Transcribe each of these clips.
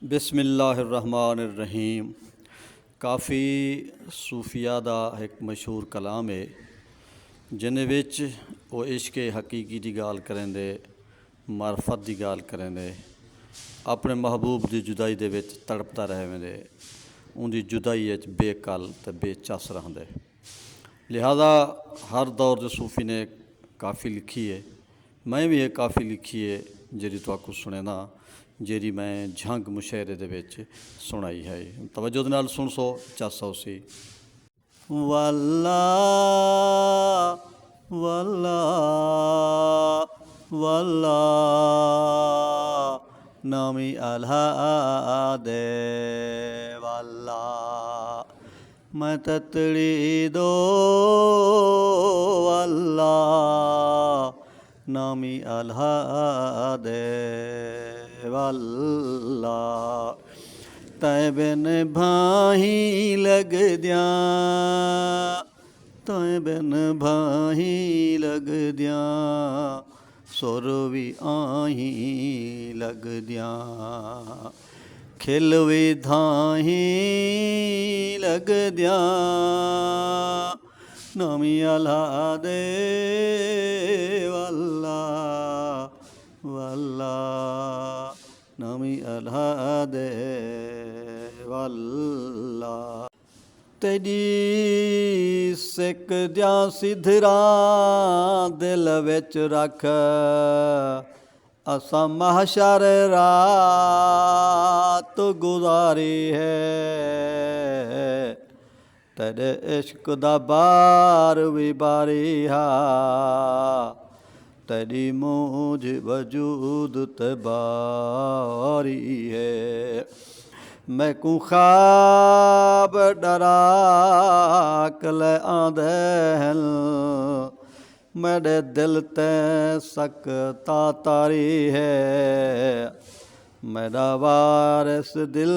बिस्मिल्लाहिर्रहमानिर्रहीम। काफ़ी सूफिया दा एक मशहूर कलाम है जिन्हें विच वो इश्क हकीकी की गाल करेंदे, मार्फत की गाल करेंदे, अपने महबूब की जुदाई दे विच तड़पता रहेंदे, उनकी जुदाई बेकल तो बेचस रहंदे। लिहाजा हर दौर के सूफी ने काफ़ी लिखी है। मैं भी एक काफ़ी लिखी है जी तुहानू सुने जी मैं झंग मुशहरे दे विच सुनाई है। तवज्जो दे नाल सुन सो चस सी। वल्ला वल्ला वल्ला नामी अल्हा दे वल्ला मैं ततड़ी दो वल्ला नामी अल्हा दे वल्ला तै बिन भाही लग दियां, तै बिन भाही लग दियां, सुर भी आही लग दियां, खिल भी धाही लग दियां, नामी अल्हा दे वल्ला वल्ला नामी अल्हा दे वल्ला तेरी सिक दिया सिधरा दिल विच रख, असां महशर रात गुजारी है, तेरे इश्क दा बार भी बारी हा, तेरी मूझ वजूद ते बारी है। मैं को ख्वाब डरा कले आंदे हन, मेरे दिल ते सकता तारी है, मेरा वारिस दिल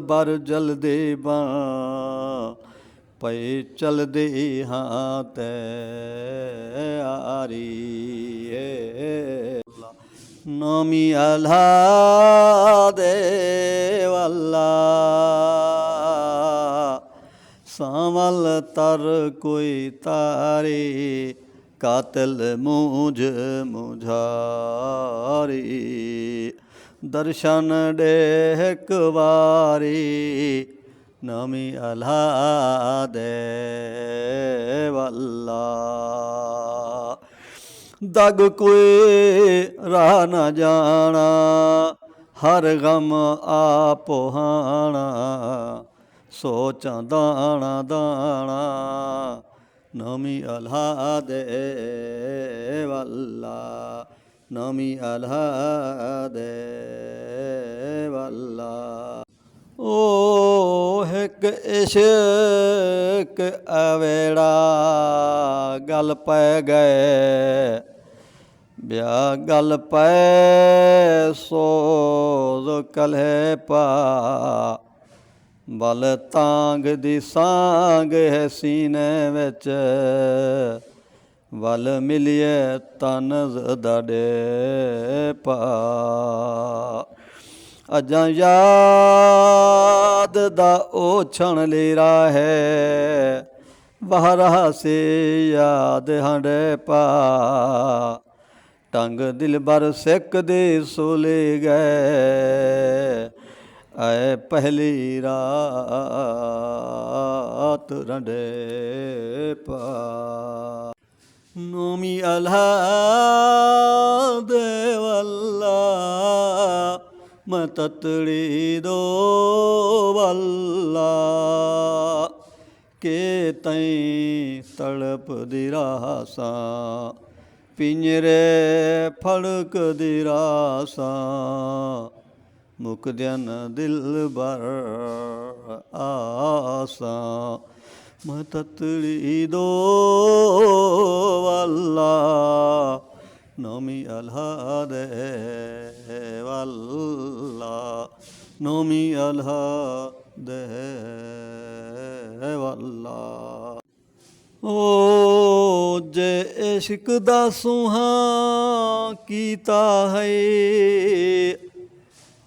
बर जल्दी बन पई चलदी हाँ ते आरी है। नामी अल्हा दे वल्ला सावल तर कोई तारी, कातिल मूझ मुझारी, दर्शन दे एक वारी, नामी अल्हा दे वल्ला दग कोई राह न जाना, हर गम आप हाना, सोचां दाना दाना, नामी अल्हा दे वल्ला नामी अल्हा दे वल्ला। ओ एक इश्क अवेड़ा गल पै गए, ब्या गल पै सोज कल्हे पा, बल तांग दी सांग है सीने विच, वल मिलिए तन दड़े पा, अजां याद दा ओ क्षण लीरा है, बहरा से याद हंडे पा, टंग दिल बर सिक दे सोले गए, आए पहली रात रंडे पा। नामी अल्हा दे वल्ला मैं ततड़ी दो वल्ला, के तई तड़प दी रासां, पिंजरे फड़क दी रासां, मुकदन दिल बर आसां, मैं ततड़ी दो वल्ला नामी अल्हा दे वल्ला नामी अल्हा दे वल्ला। ओ जे इश्क दा सुहा कीता है,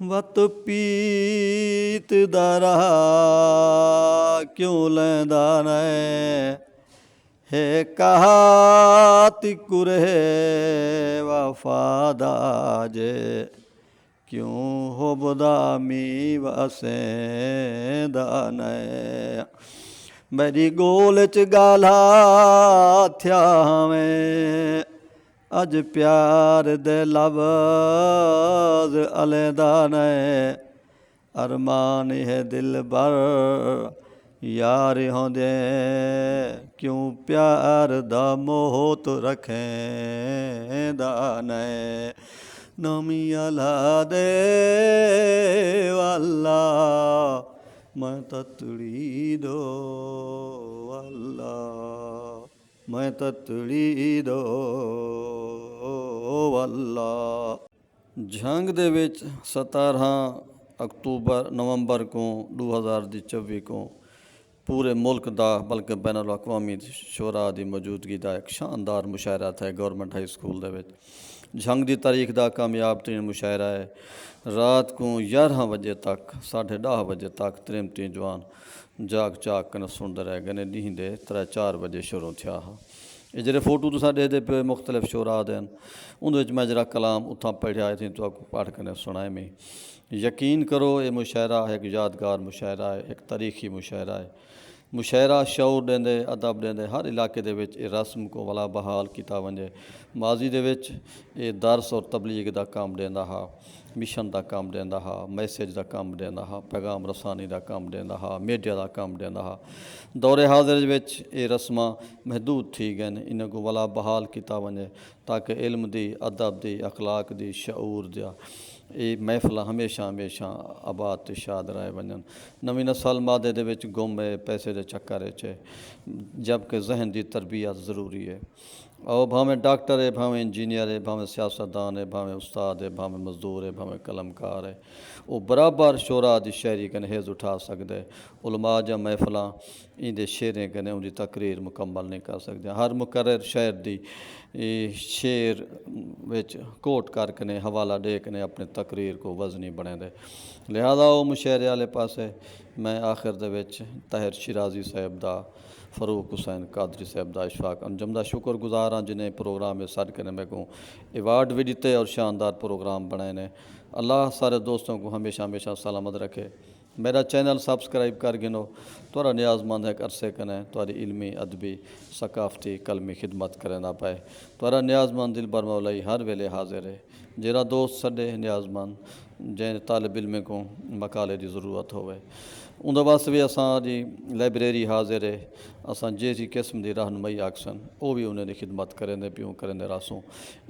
ਵਤ ਪੀਤ ਦਾ ਰਾਹ ਕਿਉਂ ਲੈਂਦਾ ਨੈ ਹੈ ਕਹਾਤੀ ਕੁਰੇ ਵਫਾਦਾ ਜੇ ਕਿਉਂ ਹੋਬਦਾ ਮੀ ਵਸੇਂਦਾ ਨੈ ਮੇਰੀ ਗੋਲ ਚ ਗਾਲਾ ਥਿਆਵੇਂ ਅੱਜ ਪਿਆਰ ਦੇ ਲਫ਼ਜ਼ ਅਲੈਦਾ ਨੈ ਅਰਮਾਨ ਹੈ ਦਿਲ ਬਰ ਯਾਰ ਹੁੰਦੇ ਕਿਉਂ ਪਿਆਰ ਦਾ ਮੋਹਤ ਰੱਖੇਂਦਾ ਨੈ ਨਵੀਂ ਅਲਾ ਦੇ ਵਾਲਾ ਮੈਂ ਤਤੜੀ ਦੋ ਵਾਲਾ ਮੈਂ ਤਤੜੀ ਦੋ ਵਾਲਾ। ਜੰਗ ਦੇ ਵਿੱਚ 17 ਅਕਤੂਬਰ ਨਵੰਬਰ को 2024 को पूरे मुल्क का बल्कि बैन अल-अक़वामी शोरा की मौजूदगी का एक शानदार मुशायरा था गौरमेंट हाई स्कूल दे विच। जंग की तारीख का कामयाब तरीन मुशायरा है। रात को 11 बजे तक 10:30 बजे तक त्रिमती जवान जाग जाग कर सुनते रह गए। नींदे 3-4 बजे शुरू थिया हा। ये जो फोटो तो साढ़े दे पे मुख्तलिफ शोरा दे उन्हें मैं जरा कलाम उतना पढ़िया थी तो पढ़ कर सुनाए में। यकीन करो ये मुशायरा एक यादगार मुशायरा है, एक तारीखी मुशायरा है। मुशायरा शऊर देंदे अदब देंदे हर इलाके दे विच ये रस्म को वाला बहाल किया वजे। माजी दे विच ये दर्स और तबलीग का काम देंदा हा, मिशन का काम देंदा हा, मैसेज का काम देंदा हा, पैगाम रसानी का काम देंदा हा, मीडिया का काम देंदा हा। दौरे हाज़िर विच ये रस्मां महदूद थी गए। इन्हें को वाला बहाल किया वजे ताकि इल्म दी, अदब दी, अखलाक दी, शऊर दिया ये महफिल हमेशा हमेशा आबाद ते शाद रह वजन। नवी नस्ल मादे दे विच गुम है, पैसे के चक्कर च है, जबकि जहन की तरबियत ज़रूरी है। और भावें डॉक्टर है, भावें इंजीनियर है, भावें सियासतदान है, भावें उस्ताद है, भावें मजदूर है, भावें कलमकार है, वो बराबर शोरा की शायरी कने हेज़ उठा सकते। उलमा या महफिल इंदे शेरें कने उनकी तकरीर मुकम्मल नहीं कर सकते। हर मुकर्रर शायर की शेर विच कोट करके हवाला दे के अपने तकरीर को वजनी बने दे। लिहाजा वो मुशायरे वाले पासे मैं आखिर दे विच ताहिर शिराजी साहब का, फरूक हुसैन कादरी साहब का, इशफाक अंजम का शुक्रगुजार हाँ जिन्हें प्रोग्राम में सद कर मेरे को अवार्ड भी दिते और शानदार प्रोग्राम बनाए ने। अल्लाह सारे दोस्तों को हमेशा हमेशा सलामत रखे। मेरा चैनल सब्सक्राइब कर गिनो। तुरा न्याजमंद है अरसे कने तुरी इल्मी अदबी सकाफती कलमी खिदमत करें ना पाए। तुरा न्याजमंद दिल बर मौलाई हर वेले हाजिर है। जरा दोस्त सडे न्याजमंद जैन तालब इल्म को मकाले की ज़रूरत होवे उन वास्ते भी असांजी लाइब्रेरी हाजिर है। असां जैसी किस्म की रहनुमाई आखसन वो भी उन्हें खिदमत करेंदे प्यूँ करेंदे रासूँ।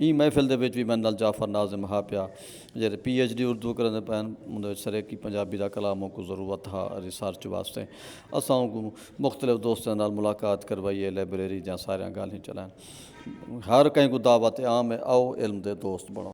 ई महफिल दे विच भी मैं नल जाफर नाजिम हा पिया जेरे PhD उर्दू करेंदे पैन उन्हें सरेकी पंजाबी का कलामों को ज़रूरत हा रिसर्च वास्ते। असां को मुख्तलिफ दोस्तों नाल मुलाकात करवाइए लाइब्रेरी जहाँ सारियां गाल्हियां चलान। हर कहीं को दावत आम है आओ इल्म दे दोस्त बनो।